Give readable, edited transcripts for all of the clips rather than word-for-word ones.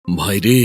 ভাইরে,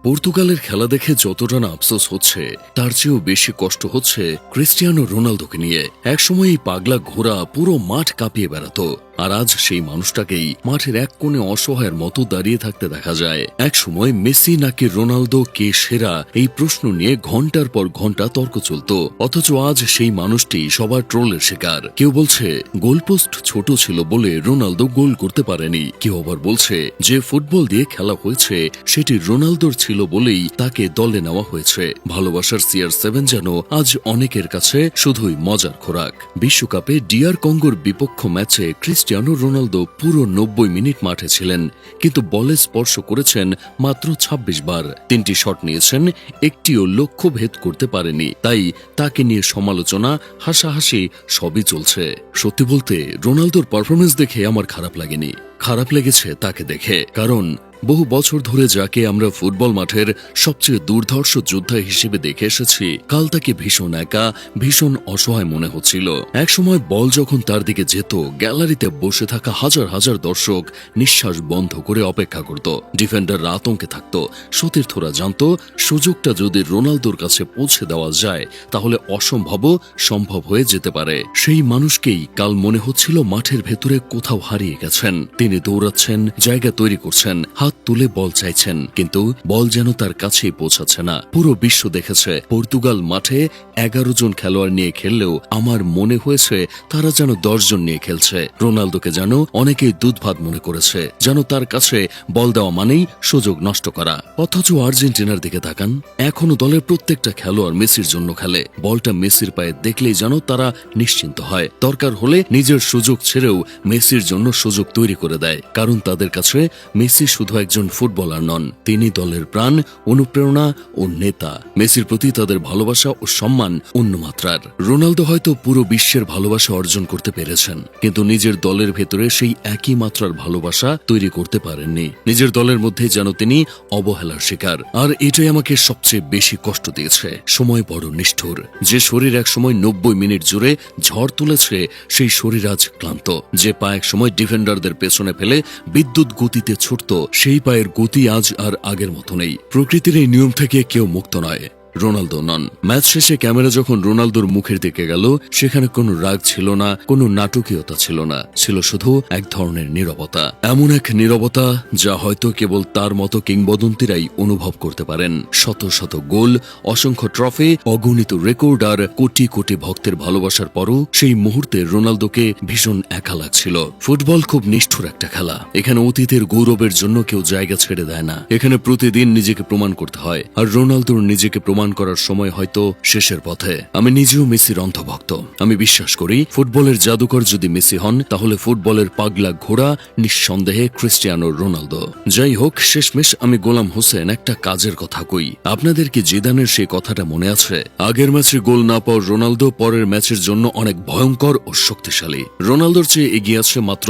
পর্তুগালের খেলা দেখে যতটা না আফসোস হচ্ছে তার চেয়েও বেশি কষ্ট হচ্ছে ক্রিস্টিয়ানো রোনালদোকে নিয়ে। একসময় এই পাগলা ঘোড়া পুরো মাঠ কাঁপিয়ে বেড়াতো, আর আজ সেই মানুষটাকেই মাঠের এক কোণে অসহায়ের মতো দাঁড়িয়ে থাকতে দেখা যায়। এক সময় মেসি নাকি রোনালদো কে সেরা, এই প্রশ্ন নিয়ে ঘন্টার পর ঘন্টা তর্ক চলত, অথচ আজ সেই মানুষটি সবার ট্রোলের শিকার। কেউ বলছে গোলপোস্ট ছোট ছিল বলে রোনালদো গোল করতে পারেনি, কেউ আবার বলছে যে ফুটবল দিয়ে খেলা হয়েছে সেটি রোনালদোর ছিল বলেই তাকে দলে নেওয়া হয়েছে। ভালোবাসার CR7 যেন আজ অনেকের কাছে শুধুই মজার খোরাক। বিশ্বকাপে DR কঙ্গোর বিপক্ষ ম্যাচে ক্রিস্টিয়ানো রোনালদো পুরো 90 মিনিট মাঠে ছিলেন, কিন্তু বলে স্পর্শ করেছেন মাত্র 26 বার। 3টি শট নিয়েছেন, একটিও লক্ষ্য ভেদ করতে পারেনি। তাই তাকে নিয়ে সমালোচনা, হাসাহাসি সবই চলছে। সত্যি বলতে রোনালদোর পারফরমেন্স দেখে আমার খারাপ লাগেনি, খারাপ লেগেছে তাকে দেখে। কারণ বহু বছর ধরে যাকে আমরা ফুটবল মাঠের সবচেয়ে দুর্ধর্ষ যোদ্ধা হিসেবে দেখে এসেছি, কাল তাকে ভীষণ একা, ভীষণ অসহায় মনে হচ্ছিল। একসময় বল যখন তার দিকে যেত, গ্যালারিতে বসে থাকা হাজার হাজার দর্শক নিঃশ্বাস বন্ধ করে অপেক্ষা করত। ডিফেন্ডাররা আতঙ্কে থাকত। সতীর্থরা জানত সুযোগটা যদি রোনালদোর কাছে পৌঁছে দেওয়া যায় তাহলে অসম্ভবও সম্ভব হয়ে যেতে পারে। সেই মানুষকেই কাল মনে হচ্ছিল মাঠের ভেতরে কোথাও হারিয়ে গেছেন। তিনি দৌড়াচ্ছেন, জায়গা তৈরি করছেন, হাত তুলে বল চাইছেন, কিন্তু বল যেন তার কাছেই পৌঁছাচ্ছে না। পুরো বিশ্ব দেখেছে পর্তুগাল মাঠে 11 জন খেলোয়াড় নিয়ে খেললেও আমার মনে হয়েছে তারা যেন 10 জন নিয়ে খেলছে। রোনালদোকে যেন অনেকেই দুধ ভাত মনে করেছে, যেন তার কাছে বল দেওয়া মানেই সুযোগ নষ্ট করা। অথচ আর্জেন্টিনার দিকে তাকান, এখনো দলের প্রত্যেকটা খেলোয়াড় মেসির জন্য খেলে। বলটা মেসির পায়ে দেখলেই যেন তারা নিশ্চিন্ত হয়। দরকার হলে নিজের সুযোগ ছেড়েও মেসির জন্য সুযোগ তৈরি করে দেয়, কারণ তাদের কাছে মেসি শুধু একজন ফুটবলার নন, তিনি দলের প্রাণ, অনুপ্রেরণা ও নেতা। মেসির প্রতি তাদের ভালোবাসা ও সম্মান অন্য মাত্রার। রোনালদো হয়তো পুরো বিশ্বের ভালোবাসা অর্জন করতে পেরেছেন, কিন্তু নিজের দলের ভেতরে সেই একই মাত্রার ভালোবাসা তৈরি করতে পারেননি। নিজের দলের মধ্যে যেন তিনি অবহেলার শিকার, আর এটাই আমাকে সবচেয়ে বেশি কষ্ট দিয়েছে। সময় বড় নিষ্ঠুর। যে শরীর এক সময় 90 মিনিট জুড়ে ঝড় তুলেছে, সেই শরীর আজ ক্লান্ত। যে পা এক সময় ডিফেন্ডারদের পেছনে ফেলে বিদ্যুৎ গতিতে ছুটত, সেই পায়ের গতি আজ আর আগের মতো নেই। প্রকৃতির এই নিয়ম থেকে কেউ মুক্ত নয়, রোনালদো নন। ম্যাচ শেষে ক্যামেরা যখন রোনালদোর মুখের দিকে গেল, সেখানে কোনো রাগ ছিল না, কোনো নাটকীয়তা ছিল না, ছিল শুধু এক ধরনের নীরবতা। এমন এক নীরবতা যা হয়তো কেবল তার মতো কিংবদন্তিরাই অনুভব করতে পারেন। শত শত গোল, অসংখ্য ট্রফি, অগণিত রেকর্ড আর কোটি কোটি ভক্তের ভালোবাসার পরও সেই মুহূর্তে রোনালদোকে ভীষণ একা লাগছিল। ফুটবল খুব নিষ্ঠুর একটা খেলা। এখানে অতীতের গৌরবের জন্য কেউ জায়গা ছেড়ে দেয় না। এখানে প্রতিদিন নিজেকে প্রমাণ করতে হয়, আর রোনালদোর নিজেকে প্রমাণ করার সময় হয়তো শেষের পথে। আমি নিজেও মেসির অন্ধভক্ত। আমি বিশ্বাস করি ফুটবলের জাদুকর যদি মেসি হন, তাহলে ফুটবলের পাগলা ঘোড়া নিঃসন্দেহে ক্রিস্টিয়ানো রোনালদো। যাই হোক, শেষমেশ আমি গোলাম হোসেন একটা কাজের কথা কই। আপনাদের কি জিদানের সেই কথাটা মনে আছে? আগের ম্যাচে গোল না পাওয়া রোনালদো পরের ম্যাচের জন্য অনেক ভয়ঙ্কর ও শক্তিশালী। রোনালদোর চেয়ে এগিয়ে আছে মাত্র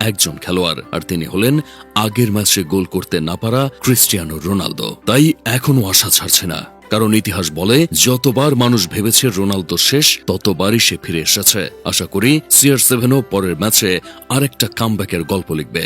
একজন খেলোয়াড়, আর তিনি হলেন আগের ম্যাচে গোল করতে না পারা ক্রিস্টিয়ানো রোনালদো। তাই এখনো আশা ছাড়ছে না, কারণ ইতিহাস বলে যতবার মানুষ ভেবেছে রোনালদো শেষ, ততবারই সে ফিরে এসেছে। আশা করি CR7ও পরের ম্যাচে আরেকটা কামব্যাকের গল্প লিখবে।